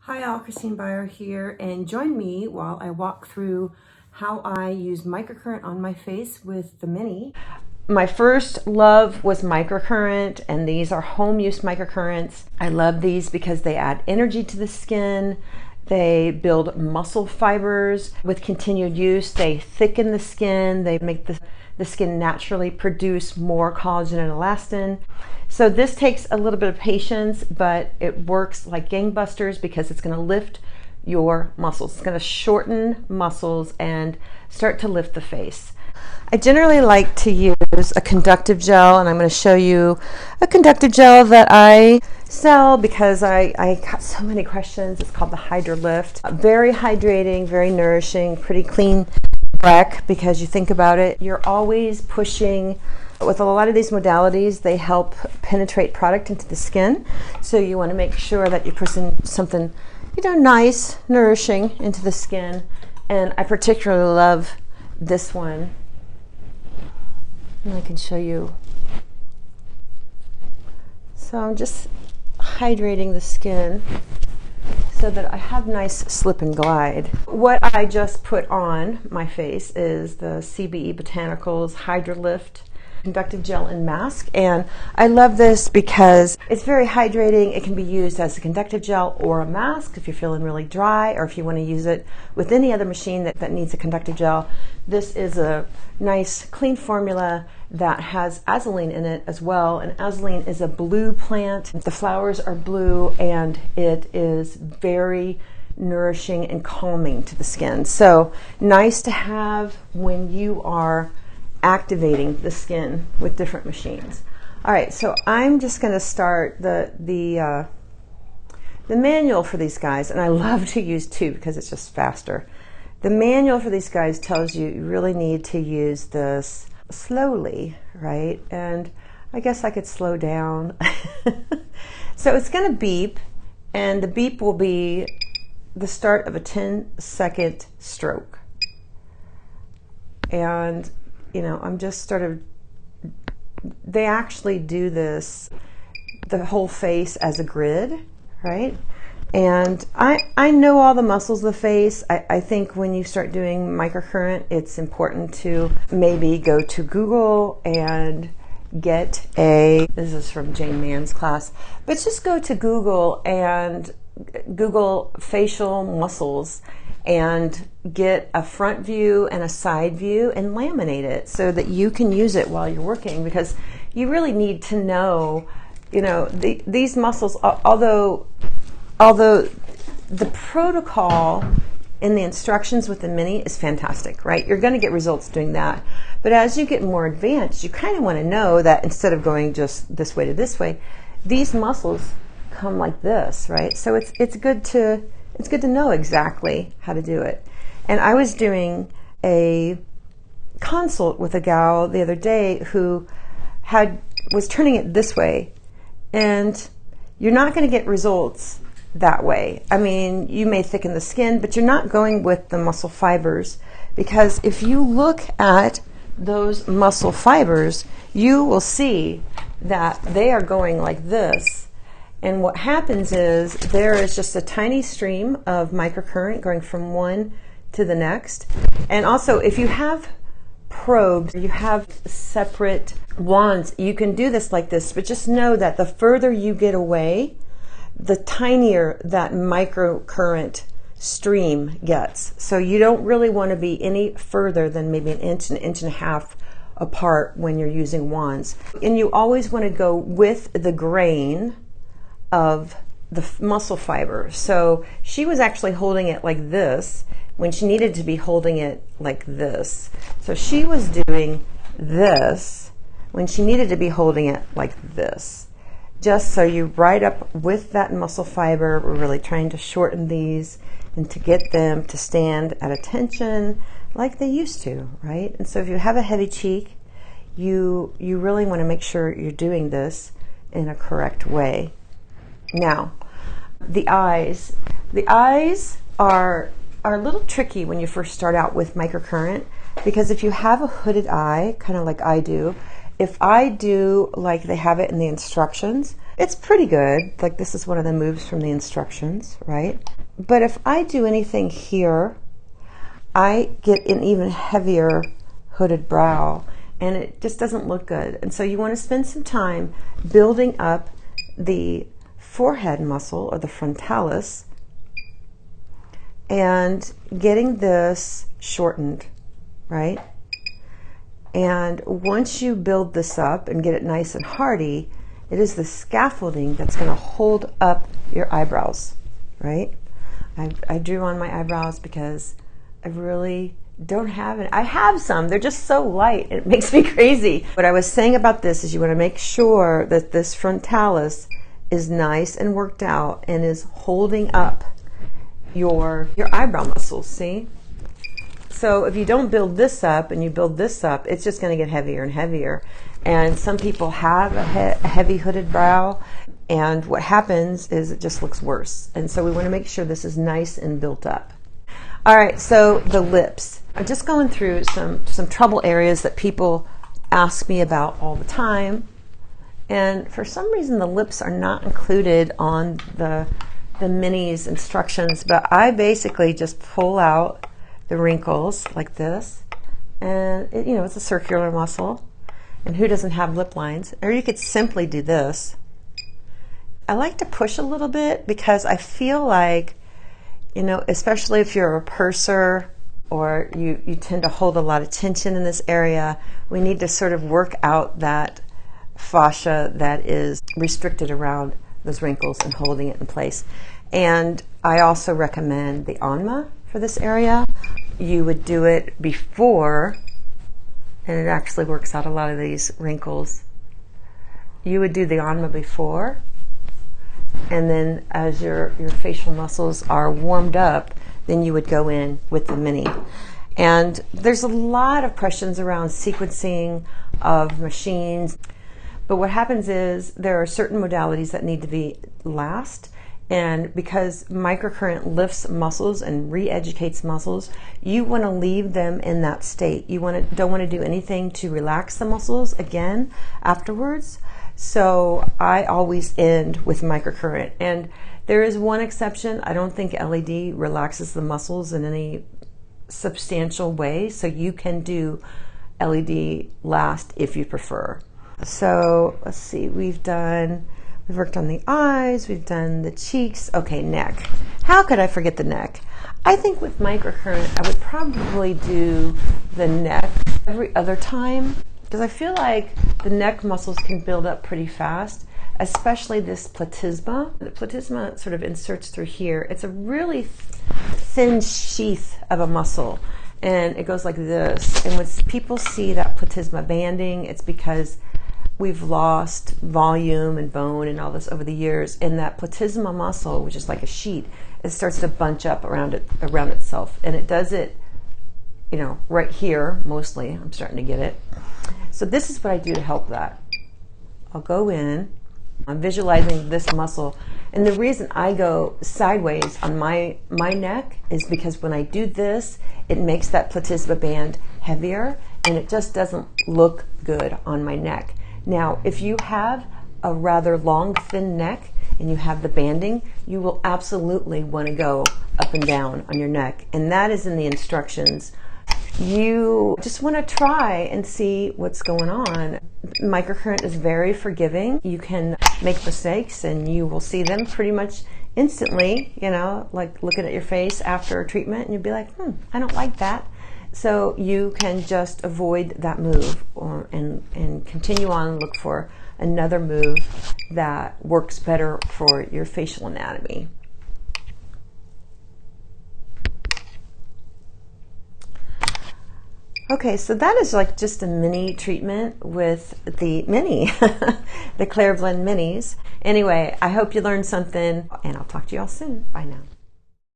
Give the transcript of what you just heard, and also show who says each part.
Speaker 1: Hi all, Christine Byer here, and join me while I walk through how I use microcurrent on my face with the Mini. My first love was microcurrent, and these are home use microcurrents. I love these because they add energy to the skin. They build muscle fibers with continued use. They thicken the skin. They make the skin naturally produce more collagen and elastin. So this takes a little bit of patience, but it works like gangbusters because it's going to lift your muscles. It's going to shorten muscles and start to lift the face. I generally like to use a conductive gel, and I'm going to show you a conductive gel that I sell because I got so many questions. It's called the Hydra Lift. Very hydrating, very nourishing, pretty clean wreck because you think about it, you're always pushing. With a lot of these modalities, they help penetrate product into the skin. So you want to make sure that you're pushing something, nice, nourishing into the skin. And I particularly love this one. And I can show you. So I'm just hydrating the skin so that I have nice slip and glide. What I just put on my face is the CBE Botanicals Hydra Lift Conductive Gel and Mask, and I love this because it's very hydrating. It can be used as a conductive gel or a mask if you're feeling really dry, or if you want to use it with any other machine that needs a conductive gel. This is a nice clean formula that has azulene in it as well, and azulene is a blue plant. The flowers are blue, and it is very nourishing and calming to the skin. So nice to have when you are activating the skin with different machines. All right, so I'm just going to start the manual for these guys, and I love to use two because it's just faster. The manual for these guys tells you really need to use this slowly, right? And I guess I could slow down. So it's going to beep, and the beep will be the start of a 10-second stroke. And I'm just they actually do this, the whole face as a grid, right? And I know all the muscles of the face. I think when you start doing microcurrent, it's important to maybe go to Google and get this is from Jane Mann's class, but just go to Google and Google facial muscles and get a front view and a side view and laminate it so that you can use it while you're working, because you really need to know, these muscles, although the protocol in the instructions with the Mini is fantastic, right? You're going to get results doing that. But as you get more advanced, you kind of want to know that instead of going just this way to this way, these muscles come like this, right? So it's good to know exactly how to do it. And I was doing a consult with a gal the other day who was turning it this way, and you're not going to get results that way. I mean, you may thicken the skin, but you're not going with the muscle fibers, because if you look at those muscle fibers, you will see that they are going like this. And what happens is there is just a tiny stream of microcurrent going from one to the next. And also, if you have probes, you have separate wands, you can do this like this, but just know that the further you get away, the tinier that microcurrent stream gets. So you don't really want to be any further than maybe an inch and a half apart when you're using wands. And you always want to go with the grain of the muscle fiber. So she was actually holding it like this when she needed to be holding it like this. So she was doing this when she needed to be holding it like this. Just so you right up with that muscle fiber. We're really trying to shorten these and to get them to stand at attention like they used to, right? And so if you have a heavy cheek, you really want to make sure you're doing this in a correct way. Now, the eyes are a little tricky when you first start out with microcurrent, because if you have a hooded eye, kind of like I do, if I do like they have it in the instructions, It's pretty good. Like, this is one of the moves from the instructions, right? But if I do anything here, I get an even heavier hooded brow, and it just doesn't look good. And so you want to spend some time building up the forehead muscle, or the frontalis, and getting this shortened, right? And once you build this up and get it nice and hardy, it is the scaffolding that's going to hold up your eyebrows, right? I drew on my eyebrows because I really don't have it. I have some. They're just so light. It makes me crazy. What I was saying about this is you want to make sure that this frontalis is nice and worked out and is holding up your eyebrow muscles, see? So if you don't build this up and you build this up, it's just going to get heavier and heavier. And some people have a heavy hooded brow, and what happens is it just looks worse. And so we want to make sure this is nice and built up. All right, so the lips. I'm just going through some trouble areas that people ask me about all the time. And for some reason, the lips are not included on the minis instructions, but I basically just pull out the wrinkles like this, and it's a circular muscle, and who doesn't have lip lines? Or you could simply do this. I like to push a little bit because I feel like, especially if you're a purser or you tend to hold a lot of tension in this area, we need to sort of work out that fascia that is restricted around those wrinkles and holding it in place. And I also recommend the Anma for this area. You would do it before, and it actually works out a lot of these wrinkles. You would do the Anma before, and then as your facial muscles are warmed up, then you would go in with the mini. And there's a lot of questions around sequencing of machines, but what happens is there are certain modalities that need to be last. And because microcurrent lifts muscles and re-educates muscles, you want to leave them in that state. You don't want to do anything to relax the muscles again afterwards. So I always end with microcurrent. And there is one exception. I don't think LED relaxes the muscles in any substantial way. So you can do LED last if you prefer. So let's see, we've worked on the eyes, we've done the cheeks. Okay, neck. How could I forget the neck? I think with microcurrent, I would probably do the neck every other time, because I feel like the neck muscles can build up pretty fast, especially this platysma. The platysma sort of inserts through here. It's a really thin sheath of a muscle, and it goes like this. And when people see that platysma banding, it's because we've lost volume and bone and all this over the years, and that platysma muscle, which is like a sheet, it starts to bunch up around itself, and it does it, right here mostly. I'm starting to get it. So this is what I do to help that. I'll go in. I'm visualizing this muscle, and the reason I go sideways on my neck is because when I do this, it makes that platysma band heavier, and it just doesn't look good on my neck. Now, if you have a rather long, thin neck and you have the banding, you will absolutely want to go up and down on your neck. And that is in the instructions. You just want to try and see what's going on. Microcurrent is very forgiving. You can make mistakes and you will see them pretty much instantly, like looking at your face after a treatment, and you'll be like, I don't like that. So you can just avoid that move and continue on, look for another move that works better for your facial anatomy. Okay, so that is like just a mini treatment with the the Clareblend minis. Anyway, I hope you learned something, and I'll talk to you all soon. Bye now.